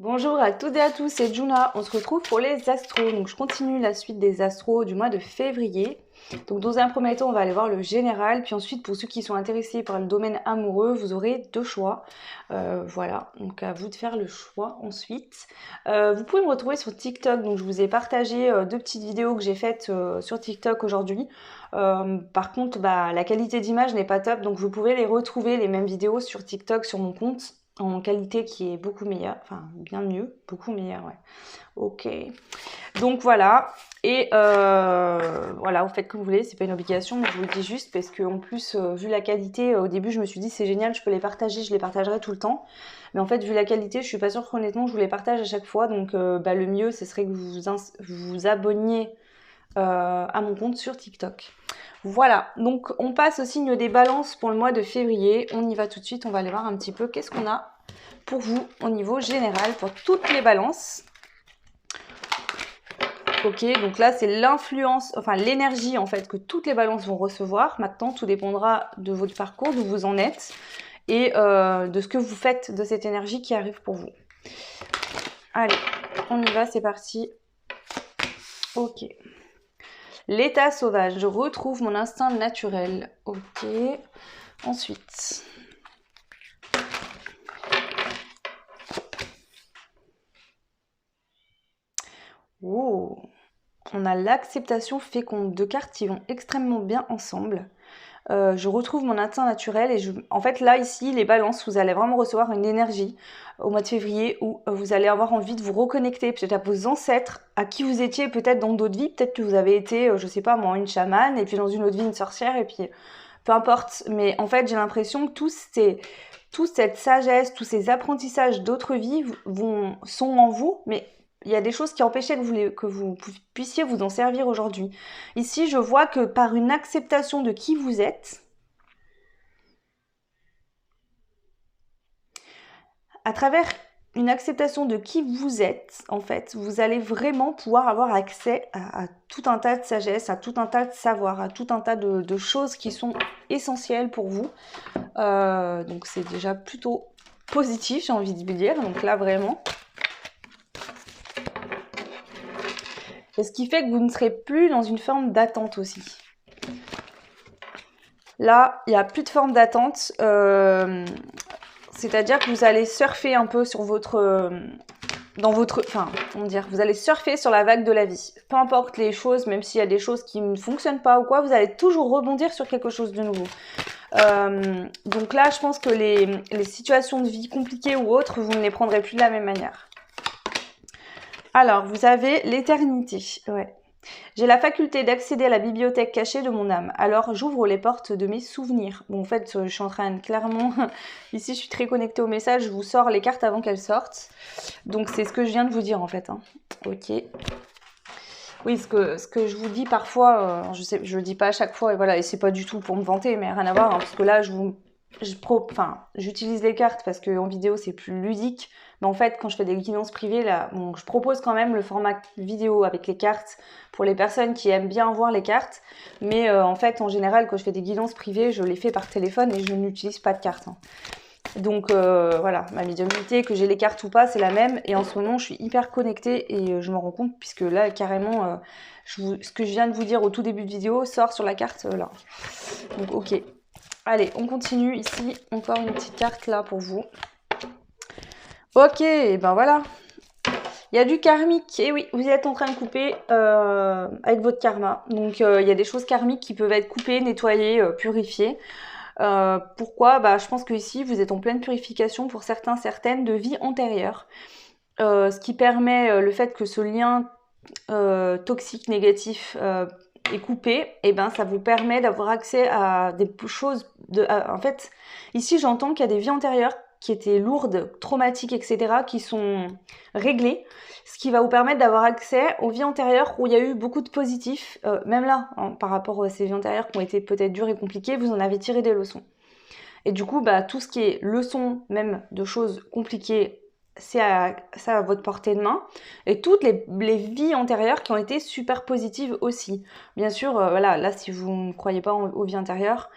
Bonjour à toutes et à tous, c'est Juna. On se retrouve pour les astros. Donc je continue la suite des astros du mois de février. Donc dans un premier temps, on va aller voir le général. Puis ensuite, pour ceux qui sont intéressés par le domaine amoureux, vous aurez deux choix. Voilà, donc à vous de faire le choix ensuite. Vous pouvez me retrouver sur TikTok. Donc je vous ai partagé deux petites vidéos que j'ai faites sur TikTok aujourd'hui. Par contre, la qualité d'image n'est pas top. Donc vous pouvez les retrouver, les mêmes vidéos sur TikTok, sur mon compte, en qualité qui est beaucoup meilleure, enfin bien mieux, beaucoup meilleure, ouais. Ok. Donc voilà. Et voilà, vous faites comme vous voulez, c'est pas une obligation, mais je vous le dis juste parce que en plus, vu la qualité, au début je me suis dit c'est génial, je peux les partager, je les partagerai tout le temps. Mais en fait, vu la qualité, je suis pas sûre qu'honnêtement je vous les partage à chaque fois. Donc le mieux, ce serait que vous abonniez à mon compte sur TikTok. Voilà, donc on passe au signe des balances pour le mois de février. On y va tout de suite, on va aller voir un petit peu qu'est-ce qu'on a pour vous au niveau général pour toutes les balances. Ok, donc là c'est l'influence, enfin l'énergie en fait que toutes les balances vont recevoir. Maintenant, tout dépendra de votre parcours, d'où vous en êtes et de ce que vous faites de cette énergie qui arrive pour vous. Allez, on y va, c'est parti. Ok. L'état sauvage, je retrouve mon instinct naturel. Ok. Ensuite. Oh. On a l'acceptation féconde. Deux cartes qui vont extrêmement bien ensemble. Je retrouve mon instinct naturel et en fait là ici les balances, vous allez vraiment recevoir une énergie au mois de février où vous allez avoir envie de vous reconnecter peut-être à vos ancêtres, à qui vous étiez peut-être dans d'autres vies, peut-être que vous avez été, je sais pas moi, une chamane et puis dans une autre vie une sorcière et puis peu importe. Mais en fait j'ai l'impression que toute cette sagesse, tous ces apprentissages d'autres vies sont en vous, mais il y a des choses qui empêchaient que vous puissiez vous en servir aujourd'hui. Ici, je vois que par une acceptation de qui vous êtes, à travers une acceptation de qui vous êtes, en fait, vous allez vraiment pouvoir avoir accès à tout un tas de sagesse, à tout un tas de savoir, à tout un tas de choses qui sont essentielles pour vous. Donc c'est déjà plutôt positif, j'ai envie de vous dire. Donc là, vraiment. Et ce qui fait que vous ne serez plus dans une forme d'attente aussi. Là, il n'y a plus de forme d'attente. C'est-à-dire que vous allez surfer un peu sur vous allez surfer sur la vague de la vie. Peu importe les choses, même s'il y a des choses qui ne fonctionnent pas ou quoi, vous allez toujours rebondir sur quelque chose de nouveau. Donc là, je pense que les situations de vie compliquées ou autres, vous ne les prendrez plus de la même manière. Alors, vous avez l'éternité. Ouais. J'ai la faculté d'accéder à la bibliothèque cachée de mon âme. Alors, j'ouvre les portes de mes souvenirs. Bon, en fait, je suis en train de clairement... Ici, je suis très connectée au message. Je vous sors les cartes avant qu'elles sortent. Donc, c'est ce que je viens de vous dire, en fait. Hein. Ok. Oui, ce que je vous dis parfois, je le dis pas à chaque fois, et voilà, et c'est pas du tout pour me vanter, mais rien à voir, hein, parce que là, j'utilise les cartes parce qu'en vidéo, c'est plus ludique. Mais en fait, quand je fais des guidances privées, là, bon, je propose quand même le format vidéo avec les cartes pour les personnes qui aiment bien voir les cartes. Mais en fait, en général, quand je fais des guidances privées, je les fais par téléphone et je n'utilise pas de cartes. Hein. Donc voilà, ma médiumnité, que j'ai les cartes ou pas, c'est la même. Et en ce moment, je suis hyper connectée et je m'en rends compte puisque là, carrément, ce que je viens de vous dire au tout début de vidéo sort sur la carte là. Donc ok. Allez, on continue ici. Encore une petite carte là pour vous. Ok, ben voilà. Il y a du karmique. Et oui, vous êtes en train de couper avec votre karma. Donc il y a des choses karmiques qui peuvent être coupées, nettoyées, purifiées. Pourquoi ? Je pense que ici vous êtes en pleine purification pour certaines de vie antérieure. Ce qui permet le fait que ce lien toxique, négatif est coupé, et ça vous permet d'avoir accès à des choses. En fait, ici j'entends qu'il y a des vies antérieures qui étaient lourdes, traumatiques, etc., qui sont réglées, ce qui va vous permettre d'avoir accès aux vies antérieures où il y a eu beaucoup de positifs, même là, hein, par rapport à ces vies antérieures qui ont été peut-être dures et compliquées, vous en avez tiré des leçons. Et du coup, tout ce qui est leçons, même de choses compliquées, c'est à votre portée de main. Et toutes les vies antérieures qui ont été super positives aussi. Bien sûr, voilà, là, si vous ne croyez pas aux vies antérieures,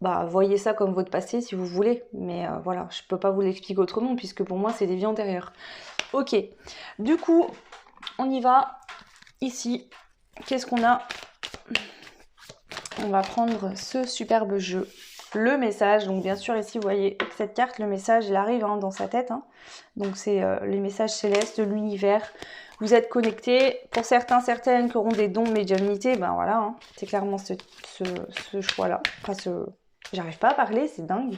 bah, voyez ça comme votre passé si vous voulez. Mais voilà, je peux pas vous l'expliquer autrement puisque pour moi, c'est des vies antérieures. Ok, du coup, on y va. Ici, qu'est-ce qu'on a? On va prendre ce superbe jeu. Le message, donc bien sûr ici vous voyez avec cette carte, le message il arrive dans sa tête. Donc c'est les messages célestes de l'univers. Vous êtes connectés. Pour certains, certaines qui auront des dons de médiumnité, ben voilà, c'est clairement ce choix-là. Enfin, j'arrive pas à parler, c'est dingue.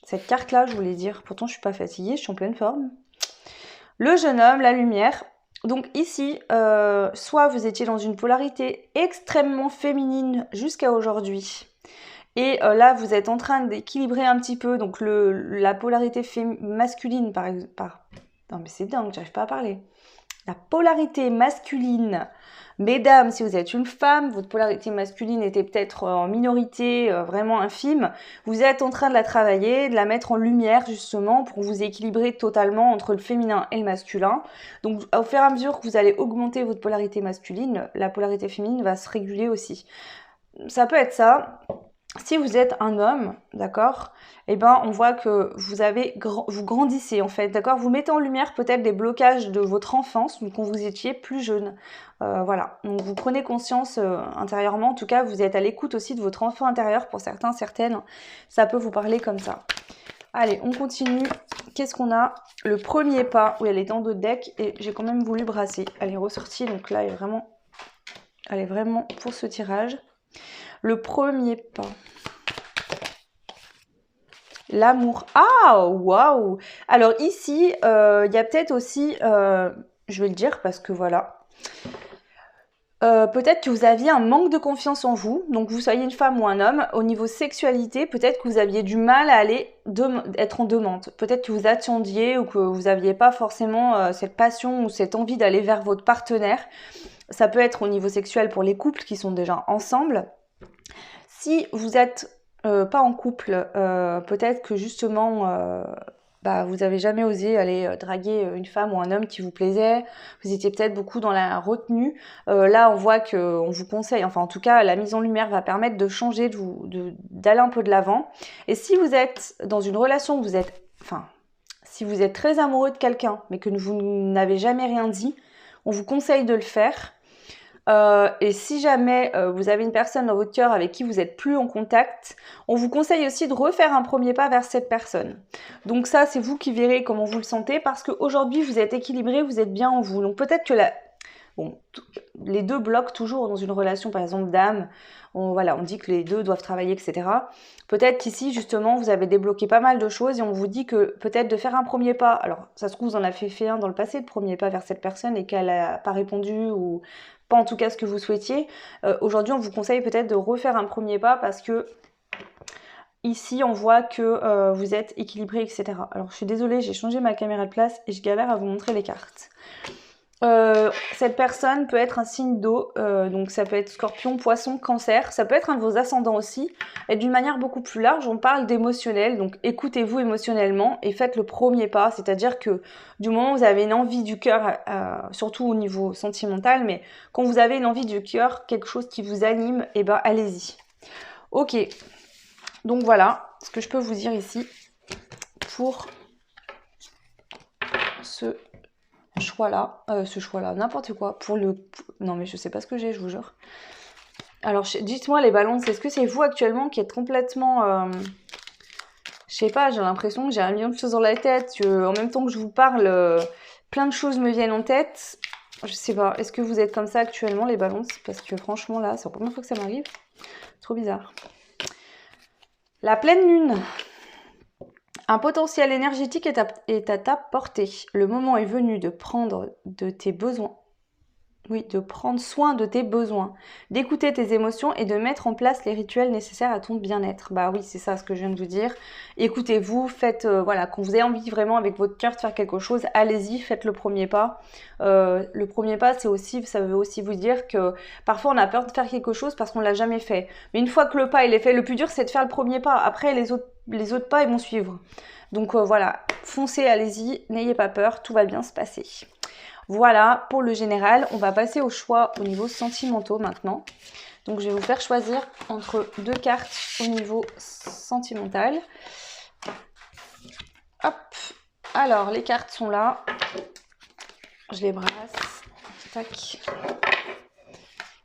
Cette carte-là, je voulais dire, pourtant je suis pas fatiguée, je suis en pleine forme. Le jeune homme, la lumière. Donc ici, soit vous étiez dans une polarité extrêmement féminine jusqu'à aujourd'hui. Et là, vous êtes en train d'équilibrer un petit peu donc la polarité masculine, par exemple. Non mais c'est dingue, j'arrive pas à parler. La polarité masculine. Mesdames, si vous êtes une femme, votre polarité masculine était peut-être en minorité, vraiment infime. Vous êtes en train de la travailler, de la mettre en lumière justement pour vous équilibrer totalement entre le féminin et le masculin. Donc au fur et à mesure que vous allez augmenter votre polarité masculine, la polarité féminine va se réguler aussi. Ça peut être ça. Si vous êtes un homme, d'accord, eh ben on voit que vous grandissez en fait, d'accord. Vous mettez en lumière peut-être des blocages de votre enfance, quand vous étiez plus jeune. Voilà, donc vous prenez conscience intérieurement, en tout cas vous êtes à l'écoute aussi de votre enfant intérieur pour certains, certaines. Ça peut vous parler comme ça. Allez, on continue. Qu'est-ce qu'on a? Le premier pas, oui elle est dans d'autres decks et j'ai quand même voulu brasser. Elle est ressortie, donc là elle est vraiment pour ce tirage. Le premier pas. L'amour. Ah, waouh! Alors ici, il y a peut-être aussi, je vais le dire parce que voilà, peut-être que vous aviez un manque de confiance en vous, donc vous soyez une femme ou un homme, au niveau sexualité, peut-être que vous aviez du mal à être en demande. Peut-être que vous attendiez ou que vous n'aviez pas forcément cette passion ou cette envie d'aller vers votre partenaire. Ça peut être au niveau sexuel pour les couples qui sont déjà ensemble. Si vous êtes pas en couple, peut-être que justement vous avez jamais osé aller draguer une femme ou un homme qui vous plaisait, vous étiez peut-être beaucoup dans la retenue. Là on voit qu'on vous conseille, enfin en tout cas la mise en lumière va permettre de changer, d'aller un peu de l'avant. Et si vous êtes dans une relation, si vous êtes très amoureux de quelqu'un mais que vous n'avez jamais rien dit, on vous conseille de le faire. Et si jamais vous avez une personne dans votre cœur avec qui vous n'êtes plus en contact, on vous conseille aussi de refaire un premier pas vers cette personne. Donc ça, c'est vous qui verrez comment vous le sentez, parce qu'aujourd'hui, vous êtes équilibré, vous êtes bien en vous. Donc peut-être que les deux bloquent toujours dans une relation, par exemple, d'âme. On dit que les deux doivent travailler, etc. Peut-être qu'ici, justement, vous avez débloqué pas mal de choses et on vous dit que peut-être de faire un premier pas. Alors, ça se trouve, vous en avez fait un dans le passé, de premier pas vers cette personne et qu'elle n'a pas répondu ou pas en tout cas ce que vous souhaitiez. Aujourd'hui, on vous conseille peut-être de refaire un premier pas parce que ici, on voit que vous êtes équilibré, etc. Alors, je suis désolée, j'ai changé ma caméra de place et je galère à vous montrer les cartes. Cette personne peut être un signe d'eau, donc ça peut être Scorpion, Poisson, Cancer, ça peut être un de vos ascendants aussi, et d'une manière beaucoup plus large, on parle d'émotionnel, donc écoutez-vous émotionnellement et faites le premier pas, c'est-à-dire que du moment où vous avez une envie du cœur, surtout au niveau sentimental, mais quand vous avez une envie du cœur, quelque chose qui vous anime, et ben allez-y. Ok, donc voilà ce que je peux vous dire ici pour ce choix-là, n'importe quoi, non mais je sais pas ce que j'ai, je vous jure. Alors dites-moi les balances, est-ce que c'est vous actuellement qui êtes complètement, je sais pas, j'ai l'impression que j'ai un million de choses dans la tête, en même temps que je vous parle, plein de choses me viennent en tête, je sais pas, est-ce que vous êtes comme ça actuellement les balances? Parce que franchement là, c'est la première fois que ça m'arrive, trop bizarre. La pleine lune. Un potentiel énergétique est à ta portée. Le moment est venu de prendre de tes besoins. Oui, de prendre soin de tes besoins, d'écouter tes émotions et de mettre en place les rituels nécessaires à ton bien-être. Bah oui, c'est ça ce que je viens de vous dire. Écoutez-vous, faites, quand vous avez envie vraiment avec votre cœur de faire quelque chose, allez-y, faites le premier pas. Le premier pas, ça veut aussi vous dire que parfois on a peur de faire quelque chose parce qu'on l'a jamais fait. Mais une fois que le pas il est fait, le plus dur c'est de faire le premier pas. Après les autres pas ils vont suivre. Donc voilà, foncez, allez-y, n'ayez pas peur, tout va bien se passer. Voilà pour le général, on va passer au choix au niveau sentimentaux maintenant. Donc, je vais vous faire choisir entre deux cartes au niveau sentimental. Hop. Alors, les cartes sont là. Je les brasse. Tac.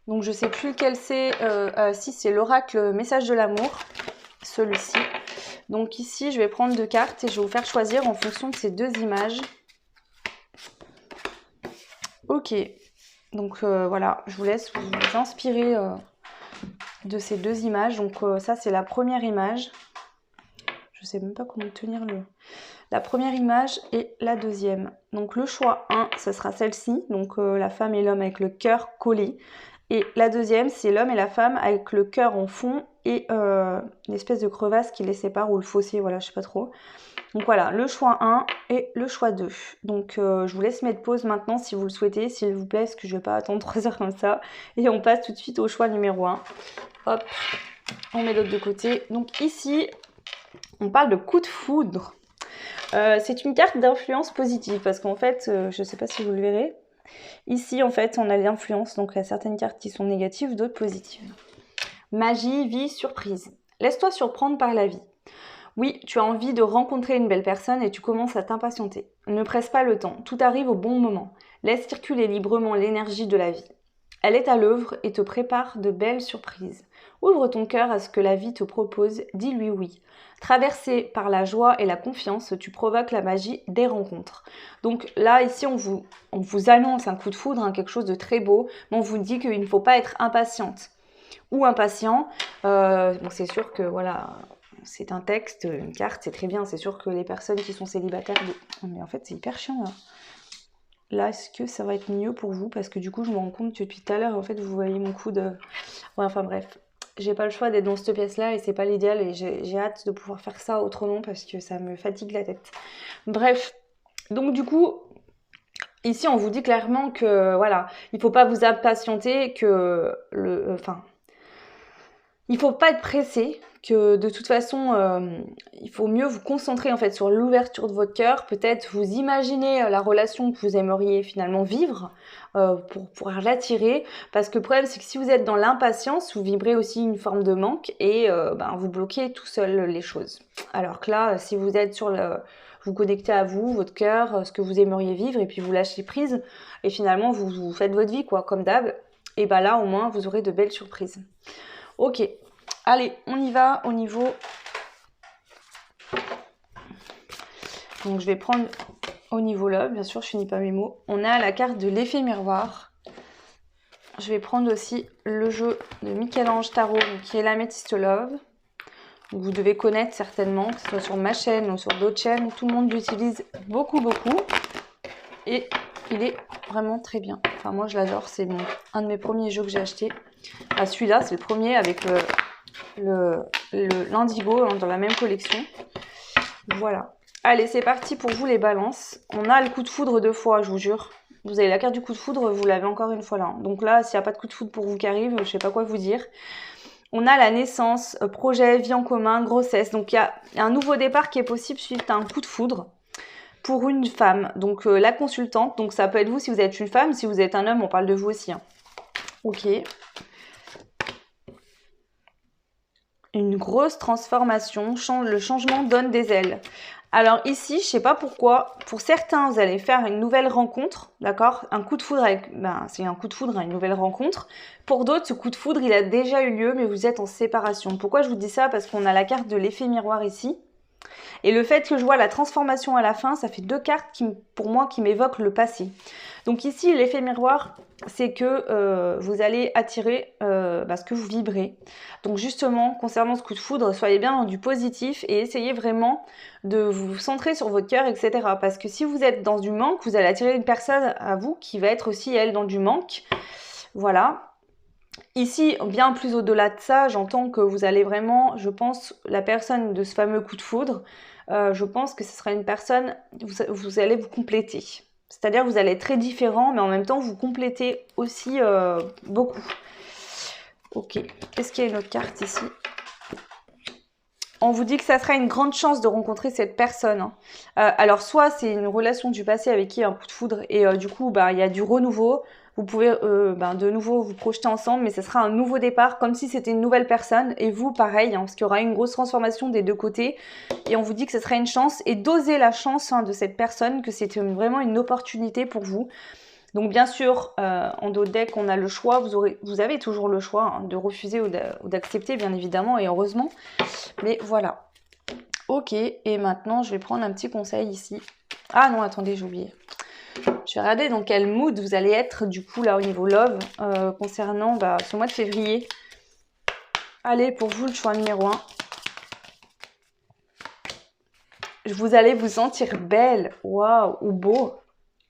Donc, je ne sais plus lequel c'est. Si, c'est l'oracle message de l'amour. Celui-ci. Donc, ici, je vais prendre deux cartes et je vais vous faire choisir en fonction de ces deux images. Ok. Donc, voilà. Je vous laisse vous inspirer de ces deux images. Donc, ça, c'est la première image. Je ne sais même pas comment tenir la première image et la deuxième. Donc le choix 1, ce sera celle-ci, donc la femme et l'homme avec le cœur collé. Et la deuxième, c'est l'homme et la femme avec le cœur en fond et une espèce de crevasse qui les sépare ou le fossé, voilà, je sais pas trop. Donc voilà, le choix 1 et le choix 2. Donc je vous laisse mettre pause maintenant si vous le souhaitez, s'il vous plaît, parce que je vais pas attendre 3 heures comme ça. Et on passe tout de suite au choix numéro 1. Hop, on met l'autre de côté. Donc ici, on parle de coup de foudre. C'est une carte d'influence positive parce qu'en fait, je ne sais pas si vous le verrez, ici en fait on a l'influence, donc il y a certaines cartes qui sont négatives, d'autres positives. Magie, vie, surprise. Laisse-toi surprendre par la vie. Oui, tu as envie de rencontrer une belle personne et tu commences à t'impatienter. Ne presse pas le temps, tout arrive au bon moment. Laisse circuler librement l'énergie de la vie. Elle est à l'œuvre et te prépare de belles surprises. Ouvre ton cœur à ce que la vie te propose, dis-lui oui. Traversé par la joie et la confiance, tu provoques la magie des rencontres. Donc là, ici, on vous annonce un coup de foudre, quelque chose de très beau, mais on vous dit qu'il ne faut pas être impatiente ou impatient. Bon, c'est sûr que voilà, c'est un texte, une carte, c'est très bien. C'est sûr que les personnes qui sont célibataires... Mais en fait, c'est hyper chiant, là. Là, est-ce que ça va être mieux pour vous? Parce que du coup, je me rends compte que depuis tout à l'heure, en fait, vous voyez mon coude. Ouais, enfin bref. J'ai pas le choix d'être dans cette pièce-là et c'est pas l'idéal. Et j'ai hâte de pouvoir faire ça autrement parce que ça me fatigue la tête. Bref. Donc du coup, ici, on vous dit clairement que, voilà, il faut pas vous impatienter, que il faut pas être pressé, que de toute façon, il faut mieux vous concentrer en fait sur l'ouverture de votre cœur, peut-être vous imaginer la relation que vous aimeriez finalement vivre pour pouvoir l'attirer, parce que le problème c'est que si vous êtes dans l'impatience, vous vibrez aussi une forme de manque et vous bloquez tout seul les choses. Alors que là, si vous êtes vous connectez à vous, votre cœur, ce que vous aimeriez vivre et puis vous lâchez prise et finalement vous faites votre vie quoi, comme d'hab, et bah là au moins vous aurez de belles surprises. Ok, allez, on y va au niveau... Donc je vais prendre au niveau love, bien sûr, je finis pas mes mots. On a la carte de l'effet miroir. Je vais prendre aussi le jeu de Michel-Ange Tarot, qui est l'Améthyste Love. Donc, vous devez connaître certainement, que ce soit sur ma chaîne ou sur d'autres chaînes. Tout le monde l'utilise beaucoup. Et il est vraiment très bien. Enfin, moi, je l'adore. C'est un de mes premiers jeux que j'ai acheté. Ah, celui-là, c'est le premier avec l'indigo dans la même collection. Voilà. Allez, c'est parti pour vous les balances. On a le coup de foudre 2 fois, je vous jure. Vous avez la carte du coup de foudre, vous l'avez encore une fois là. Donc là, s'il n'y a pas de coup de foudre pour vous qui arrive, je sais pas quoi vous dire. On a la naissance, projet, vie en commun, grossesse. Donc il y a un nouveau départ qui est possible suite à un coup de foudre pour une femme. Donc la consultante, donc ça peut être vous si vous êtes une femme. Si vous êtes un homme, on parle de vous aussi. Hein. Ok. Une grosse transformation, le changement donne des ailes. Alors ici, je sais pas pourquoi, pour certains, vous allez faire une nouvelle rencontre, d'accord? Un coup de foudre c'est un coup de foudre, une nouvelle rencontre. Pour d'autres, ce coup de foudre, il a déjà eu lieu, mais vous êtes en séparation. Pourquoi je vous dis ça? Parce qu'on a la carte de l'effet miroir ici. Et le fait que je vois la transformation à la fin, ça fait 2 cartes pour moi qui m'évoquent le passé. Donc ici, l'effet miroir, c'est que vous allez attirer ce que vous vibrez. Donc justement, concernant ce coup de foudre, soyez bien dans du positif et essayez vraiment de vous centrer sur votre cœur, etc. Parce que si vous êtes dans du manque, vous allez attirer une personne à vous qui va être aussi, elle, dans du manque. Voilà. Ici, bien plus au-delà de ça, j'entends que vous allez vraiment, je pense, la personne de ce fameux coup de foudre, je pense que ce sera une personne, vous allez vous compléter. C'est-à-dire que vous allez être très différents, mais en même temps, vous complétez aussi beaucoup. Ok, est-ce qu'il y a une autre carte ici? On vous dit que ça sera une grande chance de rencontrer cette personne. Hein. Alors, soit c'est une relation du passé avec qui il y a un coup de foudre et du coup, bah, il y a du renouveau. Vous pouvez de nouveau vous projeter ensemble, mais ce sera un nouveau départ, comme si c'était une nouvelle personne. Et vous, pareil, hein, parce qu'il y aura une grosse transformation des deux côtés. Et on vous dit que ce sera une chance. Et d'oser la chance de cette personne, que c'est vraiment une opportunité pour vous. Donc bien sûr, en dos de deck, on a le choix. Vous avez toujours le choix de refuser ou d'accepter, bien évidemment, et heureusement. Mais voilà. Ok, et maintenant, je vais prendre un petit conseil ici. Ah non, attendez, j'ai oublié. Je vais regarder dans quel mood vous allez être du coup là au niveau love concernant ce mois de février. Allez, pour vous le choix numéro 1. Vous allez vous sentir belle, waouh, ou beau.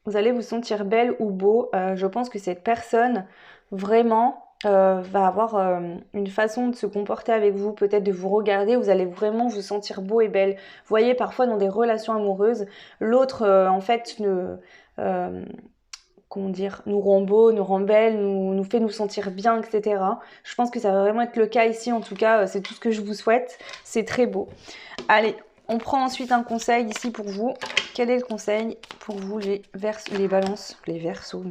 Vous allez vous sentir belle ou beau. Je pense que cette personne vraiment va avoir une façon de se comporter avec vous, peut-être de vous regarder. Vous allez vraiment vous sentir beau et belle. Vous voyez, parfois dans des relations amoureuses, l'autre en fait comment dire, nous rend beau, nous rend belle, nous fait nous sentir bien, etc. Je pense que ça va vraiment être le cas ici. En tout cas, c'est tout ce que je vous souhaite. C'est très beau. Allez, on prend ensuite un conseil ici pour vous. Quel est le conseil pour vous les balances, les verseaux?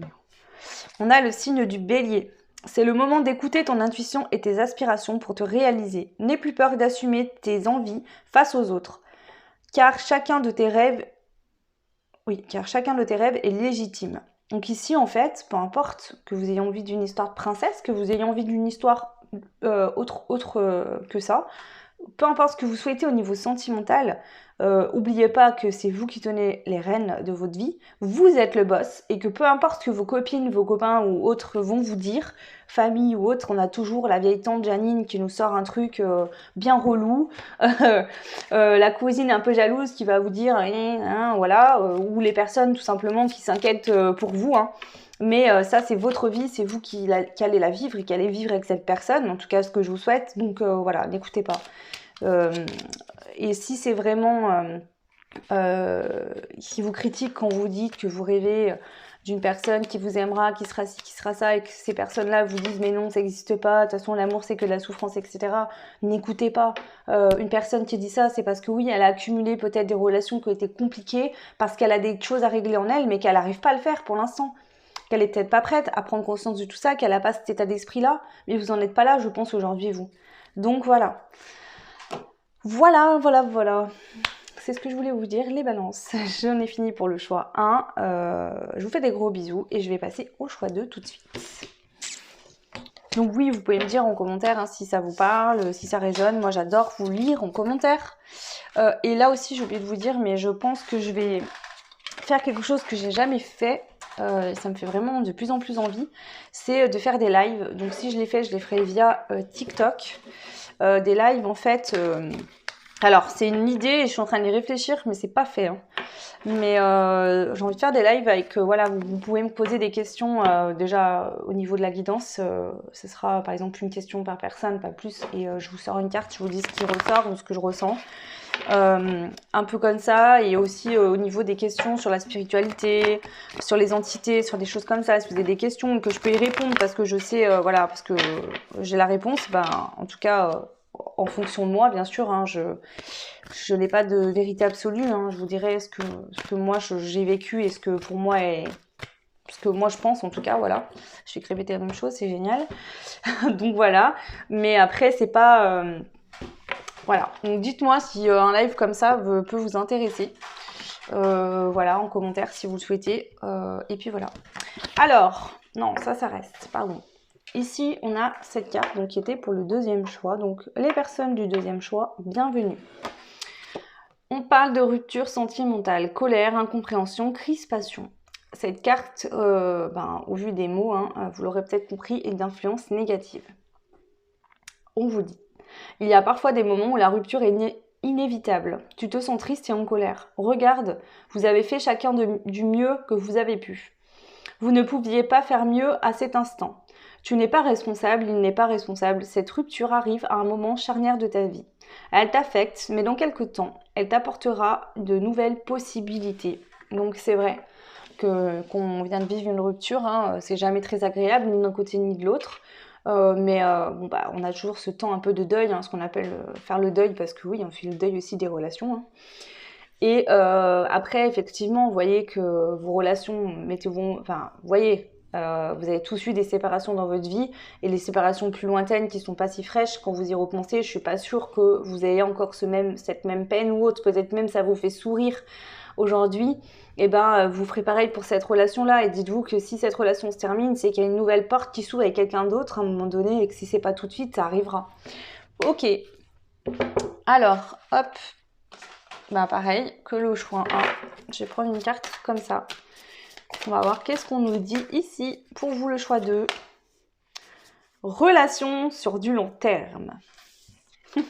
On a le signe du bélier. C'est le moment d'écouter ton intuition et tes aspirations pour te réaliser. N'aie plus peur d'assumer tes envies face aux autres. Car chacun de tes rêves est légitime. Donc ici, en fait, peu importe que vous ayez envie d'une histoire de princesse, que vous ayez envie d'une histoire autre que ça, peu importe ce que vous souhaitez au niveau sentimental, oubliez pas que c'est vous qui tenez les rênes de votre vie, vous êtes le boss, et que peu importe ce que vos copines, vos copains ou autres vont vous dire, famille ou autre, on a toujours la vieille tante Janine qui nous sort un truc bien relou, la cousine un peu jalouse qui va vous dire voilà, ou les personnes tout simplement qui s'inquiètent pour vous, hein. Mais ça, c'est votre vie, c'est vous qui allez la vivre et qui allez vivre avec cette personne, en tout cas ce que je vous souhaite, donc voilà, n'écoutez pas. Et si c'est vraiment qui vous critique quand vous dites que vous rêvez d'une personne qui vous aimera, qui sera ci, qui sera ça, et que ces personnes-là vous disent mais non, ça n'existe pas, de toute façon l'amour c'est que de la souffrance, etc. N'écoutez pas. Une personne qui dit ça, c'est parce que oui, elle a accumulé peut-être des relations qui ont été compliquées, parce qu'elle a des choses à régler en elle, mais qu'elle n'arrive pas à le faire pour l'instant. Qu'elle est peut-être pas prête à prendre conscience de tout ça, qu'elle n'a pas cet état d'esprit-là, mais vous n'en êtes pas là, je pense, aujourd'hui, vous. Donc voilà. Voilà. C'est ce que je voulais vous dire, les balances. J'en ai fini pour le choix 1. Je vous fais des gros bisous et je vais passer au choix 2 tout de suite. Donc oui, vous pouvez me dire en commentaire si ça vous parle, si ça résonne. Moi, j'adore vous lire en commentaire. Et là aussi, j'ai oublié de vous dire, mais je pense que je vais faire quelque chose que j'ai jamais fait. Ça me fait vraiment de plus en plus envie. C'est de faire des lives. Donc si je les fais, je les ferai via TikTok. Des lives en fait... alors c'est une idée et je suis en train d'y réfléchir, mais c'est pas fait. Hein. Mais j'ai envie de faire des lives avec, voilà, vous pouvez me poser des questions déjà au niveau de la guidance. Ce sera par exemple une question par personne, pas plus. Et je vous sors une carte, je vous dis ce qui ressort ou ce que je ressens. Un peu comme ça, et aussi au niveau des questions sur la spiritualité, sur les entités, sur des choses comme ça. Si vous avez des questions que je peux y répondre parce que je sais, voilà, parce que j'ai la réponse, en tout cas... en fonction de moi, bien sûr, hein, je n'ai pas de vérité absolue, hein, je vous dirai ce que moi j'ai vécu et ce que pour moi est... ce que moi je pense en tout cas, voilà. Je fais que répéter la même chose, c'est génial. Donc voilà, mais après c'est pas... voilà, donc dites-moi si un live comme ça peut vous intéresser. Voilà, en commentaire si vous le souhaitez. Et puis voilà. Alors, non, ça reste, pardon. Ici, on a cette carte donc, qui était pour le deuxième choix. Donc, les personnes du deuxième choix, bienvenue. On parle de rupture sentimentale, colère, incompréhension, crispation. Cette carte, au vu des mots, hein, vous l'aurez peut-être compris, est d'influence négative. On vous dit, il y a parfois des moments où la rupture est inévitable. Tu te sens triste et en colère. Regarde, vous avez fait chacun du mieux que vous avez pu. Vous ne pouviez pas faire mieux à cet instant. Tu n'es pas responsable, il n'est pas responsable. Cette rupture arrive à un moment charnière de ta vie. Elle t'affecte, mais dans quelques temps, elle t'apportera de nouvelles possibilités. Donc c'est vrai qu'on vient de vivre une rupture, hein, c'est jamais très agréable, ni d'un côté ni de l'autre. Bon, bah, on a toujours ce temps un peu de deuil, hein, ce qu'on appelle faire le deuil, parce que oui, on fait le deuil aussi des relations, hein. Et après, effectivement, vous voyez que vos relations, enfin, vous voyez, vous avez tous eu des séparations dans votre vie, et les séparations plus lointaines qui sont pas si fraîches, quand vous y repensez, je suis pas sûre que vous ayez encore cette même peine ou autre, peut-être même ça vous fait sourire aujourd'hui. Et ben, vous ferez pareil pour cette relation-là, et dites-vous que si cette relation se termine, c'est qu'il y a une nouvelle porte qui s'ouvre avec quelqu'un d'autre à un moment donné, et que si c'est pas tout de suite, ça arrivera. Ok. Alors, hop. Bah pareil, que le choix 1. Je vais prendre une carte comme ça. On va voir qu'est-ce qu'on nous dit ici. Pour vous, le choix 2. Relation sur du long terme. Je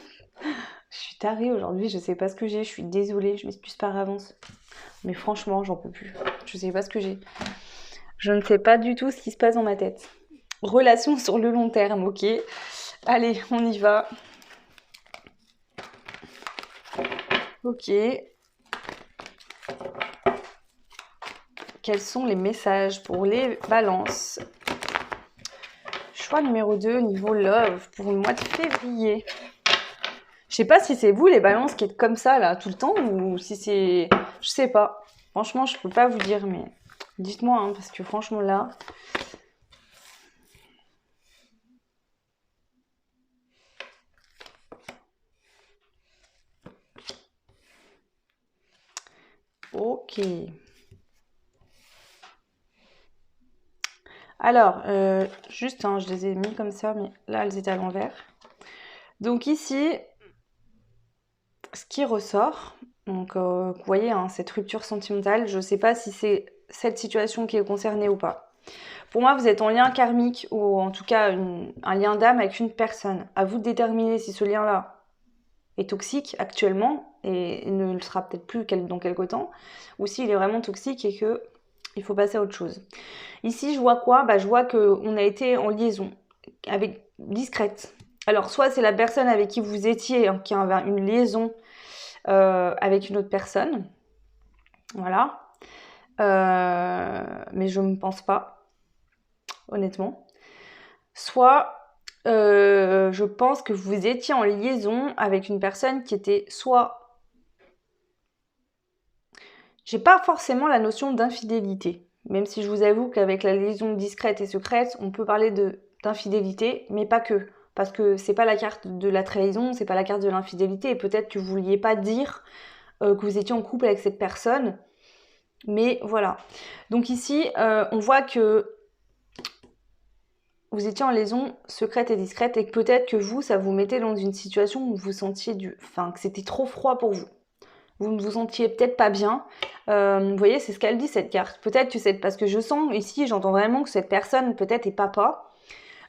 suis tarée aujourd'hui, je sais pas ce que j'ai. Je suis désolée, je m'excuse par avance. Mais franchement, j'en peux plus. Je sais pas ce que j'ai. Je ne sais pas du tout ce qui se passe dans ma tête. Relation sur le long terme, ok. Allez, on y va. Ok. Quels sont les messages pour les balances? Choix numéro 2, niveau love, pour le mois de février. Je sais pas si c'est vous, les balances, qui êtes comme ça, là, tout le temps, ou si c'est... Je sais pas. Franchement, je peux pas vous dire, mais dites-moi, hein, parce que franchement, là... Ok. Alors, juste, hein, je les ai mis comme ça, mais là, elles étaient à l'envers. Donc ici, ce qui ressort, donc vous voyez, hein, cette rupture sentimentale, je ne sais pas si c'est cette situation qui est concernée ou pas. Pour moi, vous êtes en lien karmique, ou en tout cas un lien d'âme avec une personne. À vous de déterminer si ce lien-là est toxique actuellement, et ne le sera peut-être plus dans quelques temps, ou s'il est vraiment toxique et que il faut passer à autre chose. Ici, je vois quoi? Bah, je vois qu'on a été en liaison avec discrète. Alors, soit c'est la personne avec qui vous étiez, hein, qui avait une liaison avec une autre personne. Voilà. Mais je ne pense pas, honnêtement. Soit, je pense que vous étiez en liaison avec une personne qui était soit... J'ai pas forcément la notion d'infidélité, même si je vous avoue qu'avec la liaison discrète et secrète, on peut parler d'infidélité, mais pas que. Parce que c'est pas la carte de la trahison, c'est pas la carte de l'infidélité, et peut-être que vous vouliez pas dire que vous étiez en couple avec cette personne, mais voilà. Donc ici, on voit que vous étiez en liaison secrète et discrète, et que peut-être que vous, ça vous mettait dans une situation où vous sentiez que c'était trop froid pour vous. Vous ne vous sentiez peut-être pas bien. Vous voyez, c'est ce qu'elle dit, cette carte. Peut-être que c'est parce que je sens ici, j'entends vraiment que cette personne peut-être est papa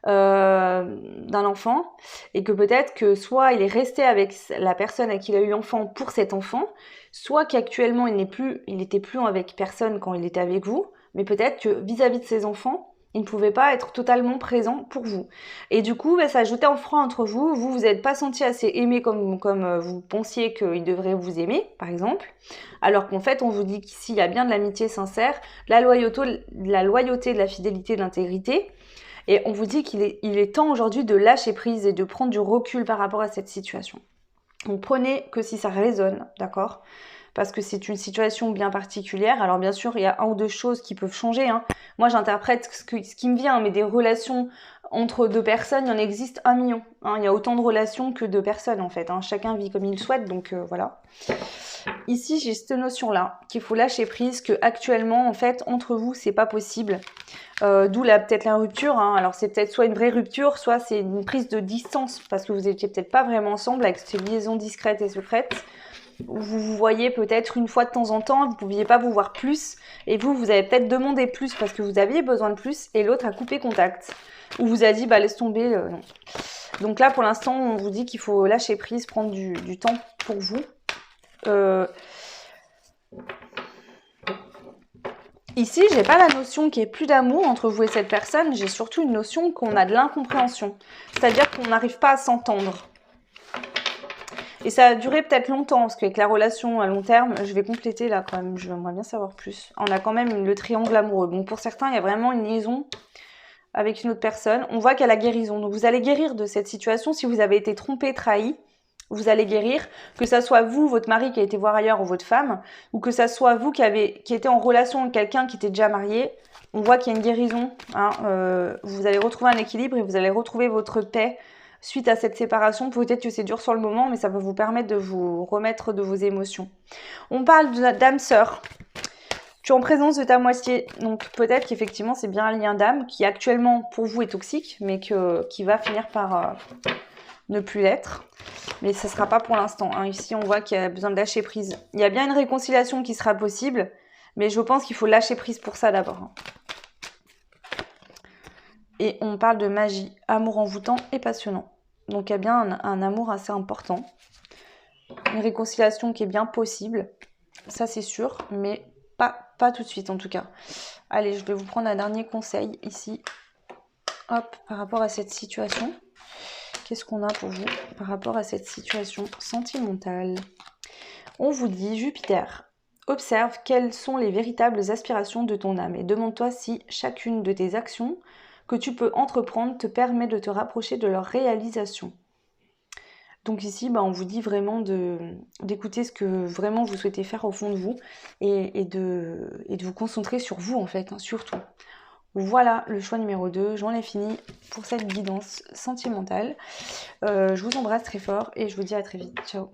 d'un enfant, et que peut-être que soit il est resté avec la personne à qui il a eu l'enfant pour cet enfant, soit qu'actuellement il n'était plus avec personne quand il était avec vous, mais peut-être que vis-à-vis de ses enfants, il ne pouvait pas être totalement présent pour vous. Et du coup, ça ajoutait un frein entre vous. Vous n'êtes pas senti assez aimé comme vous pensiez qu'il devrait vous aimer, par exemple. Alors qu'en fait, on vous dit qu'ici, il y a bien de l'amitié sincère, de la loyauté, de la fidélité, de l'intégrité. Et on vous dit qu'il est temps aujourd'hui de lâcher prise et de prendre du recul par rapport à cette situation. Donc prenez que si ça résonne, d'accord ? Parce que c'est une situation bien particulière. Alors bien sûr, il y a un ou deux choses qui peuvent changer, hein. Moi, j'interprète ce qui me vient, mais des relations entre deux personnes, il y en existe 1 million. Hein. Il y a autant de relations que de personnes, en fait. Hein. Chacun vit comme il le souhaite, donc voilà. Ici, j'ai cette notion-là, qu'il faut lâcher prise, que actuellement, en fait, entre vous, c'est pas possible. D'où peut-être la rupture. Hein. Alors, c'est peut-être soit une vraie rupture, soit c'est une prise de distance, parce que vous étiez peut-être pas vraiment ensemble avec ces liaisons discrètes et secrètes. Vous vous voyez peut-être une fois de temps en temps, vous ne pouviez pas vous voir plus, et vous avez peut-être demandé plus parce que vous aviez besoin de plus, et l'autre a coupé contact, ou vous a dit bah laisse tomber, non. Donc là pour l'instant on vous dit qu'il faut lâcher prise, prendre du temps pour vous. Ici j'ai pas la notion qu'il n'y ait plus d'amour entre vous et cette personne, j'ai surtout une notion qu'on a de l'incompréhension, c'est-à-dire qu'on n'arrive pas à s'entendre. Et ça a duré peut-être longtemps, parce qu'avec la relation à long terme, je vais compléter là quand même, j'aimerais bien savoir plus. On a quand même le triangle amoureux. Bon, pour certains, il y a vraiment une liaison avec une autre personne. On voit qu'il y a la guérison. Donc vous allez guérir de cette situation. Si vous avez été trompé, trahi, vous allez guérir. Que ça soit vous, votre mari qui a été voir ailleurs ou votre femme, ou que ça soit vous qui était en relation avec quelqu'un qui était déjà marié. On voit qu'il y a une guérison. Hein, vous allez retrouver un équilibre et vous allez retrouver votre paix suite à cette séparation. Peut-être que c'est dur sur le moment, mais ça va vous permettre de vous remettre de vos émotions. On parle d'âme sœur. Tu es en présence de ta moitié, donc peut-être qu'effectivement c'est bien un lien d'âme qui actuellement pour vous est toxique, mais qui va finir par ne plus l'être. Mais ce ne sera pas pour l'instant. Hein. Ici on voit qu'il y a besoin de lâcher prise. Il y a bien une réconciliation qui sera possible, mais je pense qu'il faut lâcher prise pour ça d'abord. Et on parle de magie, amour envoûtant et passionnant. Donc il y a bien un amour assez important. Une réconciliation qui est bien possible, ça c'est sûr, mais pas tout de suite en tout cas. Allez, je vais vous prendre un dernier conseil ici. Hop, par rapport à cette situation. Qu'est-ce qu'on a pour vous par rapport à cette situation sentimentale? On vous dit Jupiter. Observe quelles sont les véritables aspirations de ton âme et demande-toi si chacune de tes actions que tu peux entreprendre te permet de te rapprocher de leur réalisation. Donc ici, on vous dit vraiment d'écouter ce que vraiment vous souhaitez faire au fond de vous et de vous concentrer sur vous en fait, hein, surtout. Voilà le choix numéro 2, j'en ai fini pour cette guidance sentimentale. Je vous embrasse très fort et je vous dis à très vite. Ciao.